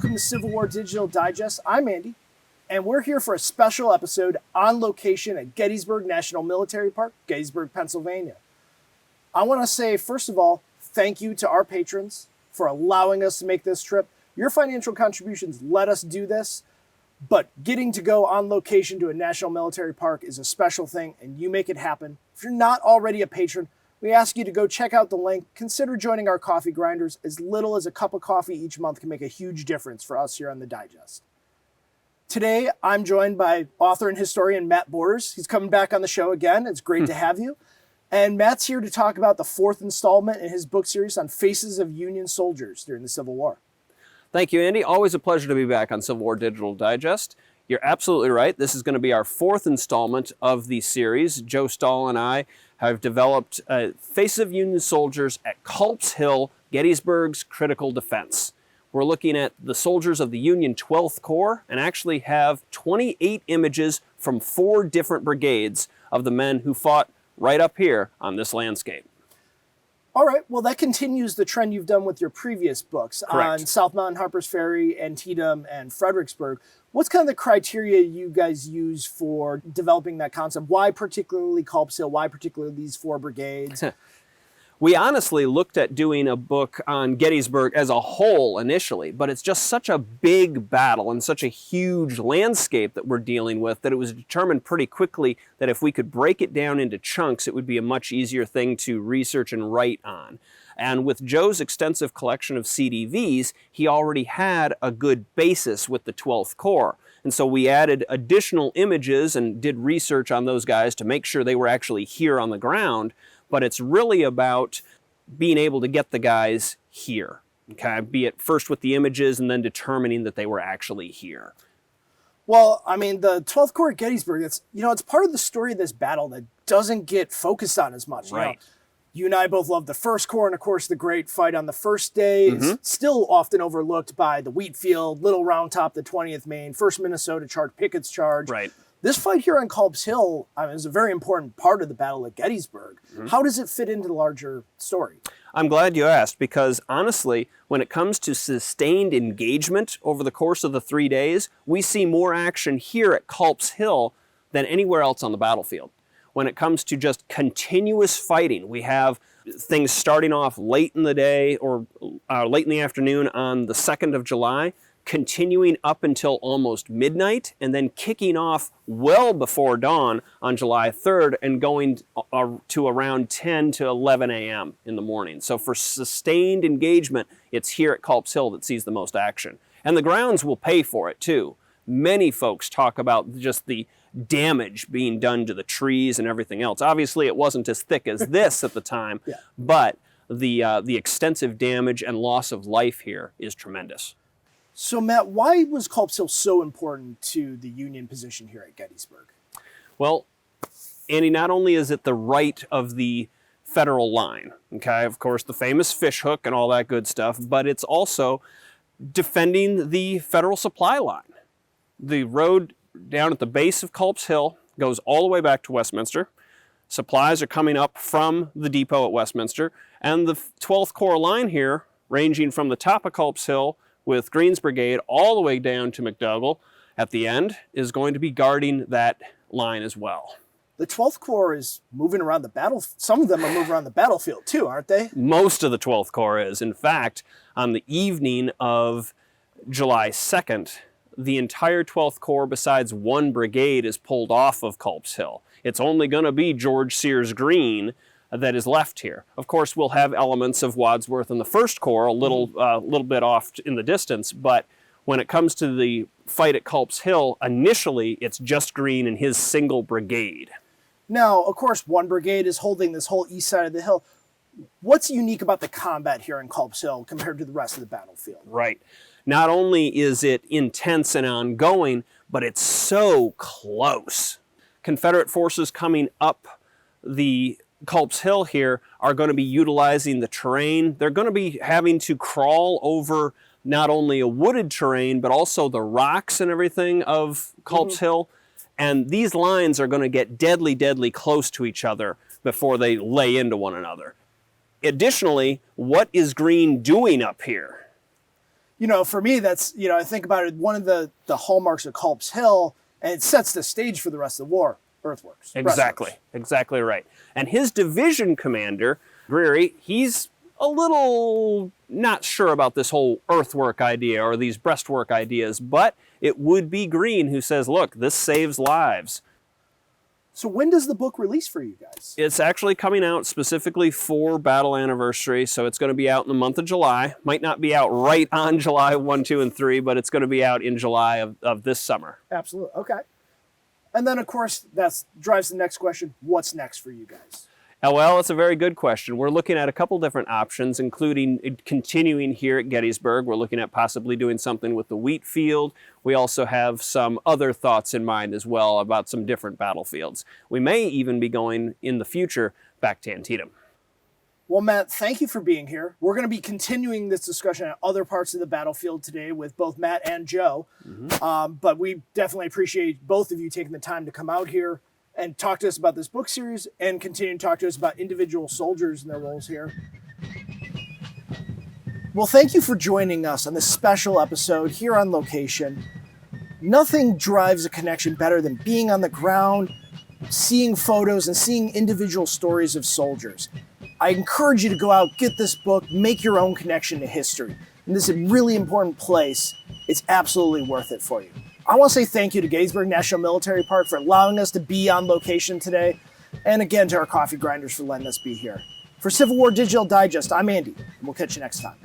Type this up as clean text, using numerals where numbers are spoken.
welcome to Civil War Digital Digest. I'm Andy, and we're here for a special episode on location at Gettysburg National Military Park, Gettysburg, Pennsylvania. I want to say, first of all, thank you to our patrons for allowing us to make this trip. Your financial contributions let us do this, but getting to go on location to a national military park is a special thing, and you make it happen. If you're not already a patron, we ask you to go check out the link. Consider joining our coffee grinders. As little as a cup of coffee each month can make a huge difference for us here on the Digest. Today, I'm joined by author and historian Matt Borders. He's coming back on the show again. It's great to have you. And Matt's here to talk about the fourth installment in his book series on Faces of Union Soldiers during the Civil War. Thank you, Andy. Always a pleasure to be back on Civil War Digital Digest. You're absolutely right. This is going to be our fourth installment of the series. Joe Stahl and I have developed Faces of Union Soldiers at Culps Hill, Gettysburg's critical defense. We're looking at the soldiers of the Union 12th Corps and actually have 28 images from 4 different brigades of the men who fought right up here on this landscape. All right, well, that continues the trend you've done with your previous books. Correct. On South Mountain, Harper's Ferry, Antietam, and Fredericksburg. What's kind of the criteria you guys use for developing that concept? Why particularly Culps Hill? Why particularly these 4 brigades? We honestly looked at doing a book on Gettysburg as a whole initially, but it's just such a big battle and such a huge landscape that we're dealing with that it was determined pretty quickly that if we could break it down into chunks, it would be a much easier thing to research and write on. And with Joe's extensive collection of CDVs, he already had a good basis with the 12th Corps. And so we added additional images and did research on those guys to make sure they were actually here on the ground. But it's really about being able to get the guys here, okay? Be it first with the images and then determining that they were actually here. Well, I mean, the 12th Corps at Gettysburg, it's part of the story of this battle that doesn't get focused on as much. Right. You and I both love the 1st Corps, and of course the great fight on the first day is still often overlooked by the Wheatfield, Little Round Top, the 20th Maine, 1st Minnesota Charge, Pickett's Charge. Right. This fight here on Culps Hill is a very important part of the Battle of Gettysburg. How does it fit into the larger story? I'm glad you asked because honestly, when it comes to sustained engagement over the course of the 3 days, we see more action here at Culps Hill than anywhere else on the battlefield. When it comes to just continuous fighting, we have things starting off late in the day or late in the afternoon on the 2nd of July, continuing up until almost midnight, and then kicking off well before dawn on July 3rd and going to around 10 to 11 a.m. in the morning. So for sustained engagement, it's here at Culps Hill that sees the most action. And the grounds will pay for it too. Many folks talk about just the damage being done to the trees and everything else. Obviously, it wasn't as thick as this at the time, but the extensive damage and loss of life here is tremendous. So, Matt, why was Culps Hill so important to the Union position here at Gettysburg? Well, Andy, not only is it the right of the federal line, okay, of course, the famous fish hook and all that good stuff, but it's also defending the federal supply line. The road down at the base of Culps Hill goes all the way back to Westminster. Supplies are coming up from the depot at Westminster, and the 12th Corps line here, ranging from the top of Culps Hill with Greene's Brigade all the way down to McDougall at the end, is going to be guarding that line as well. The 12th Corps is moving around the battle. Some of them are moving around the battlefield too, aren't they? Most of the 12th Corps is. In fact, on the evening of July 2nd, the entire 12th Corps, besides 1 brigade, is pulled off of Culps Hill. It's only going to be George Sears Green that is left here. Of course, we'll have elements of Wadsworth and the 1st Corps a little bit off in the distance, but when it comes to the fight at Culps Hill, initially it's just Greene and his single brigade. Now, of course, 1 brigade is holding this whole east side of the hill. What's unique about the combat here in Culps Hill compared to the rest of the battlefield? Right. Not only is it intense and ongoing, but it's so close. Confederate forces coming up the Culps Hill here are going to be utilizing the terrain. They're going to be having to crawl over not only a wooded terrain, but also the rocks and everything of Culps Hill. And these lines are going to get deadly, deadly close to each other before they lay into one another. Additionally, what is Greene doing up here? you know, for me, that's, you know, I think about it, one of the hallmarks of Culps Hill, and it sets the stage for the rest of the war, earthworks. Exactly, exactly right. And his division commander, Greary, he's a little not sure about this whole earthwork idea or these breastwork ideas, but it would be Greene who says, look, this saves lives. So when does the book release for you guys? It's actually coming out specifically for Battle Anniversary, so it's going to be out in the month of July. Might not be out right on July 1, 2, and 3, but it's going to be out in July of this summer. Absolutely. Okay. And then, of course, that drives the next question. What's next for you guys? Well, it's a very good question. We're looking at a couple different options, including continuing here at Gettysburg. We're looking at possibly doing something with the wheat field. We also have some other thoughts in mind as well about some different battlefields. We may even be going in the future back to Antietam. Well, Matt, thank you for being here. We're going to be continuing this discussion at other parts of the battlefield today with both Matt and Joe. But we definitely appreciate both of you taking the time to come out here and talk to us about this book series and continue to talk to us about individual soldiers and their roles here. Well, thank you for joining us on this special episode here on location. Nothing drives a connection better than being on the ground, seeing photos, and seeing individual stories of soldiers. I encourage you to go out, get this book, make your own connection to history. In this really important place, it's absolutely worth it for you. I want to say thank you to Gettysburg National Military Park for allowing us to be on location today, and again to our coffee grinders for letting us be here. For Civil War Digital Digest, I'm Andy, and we'll catch you next time.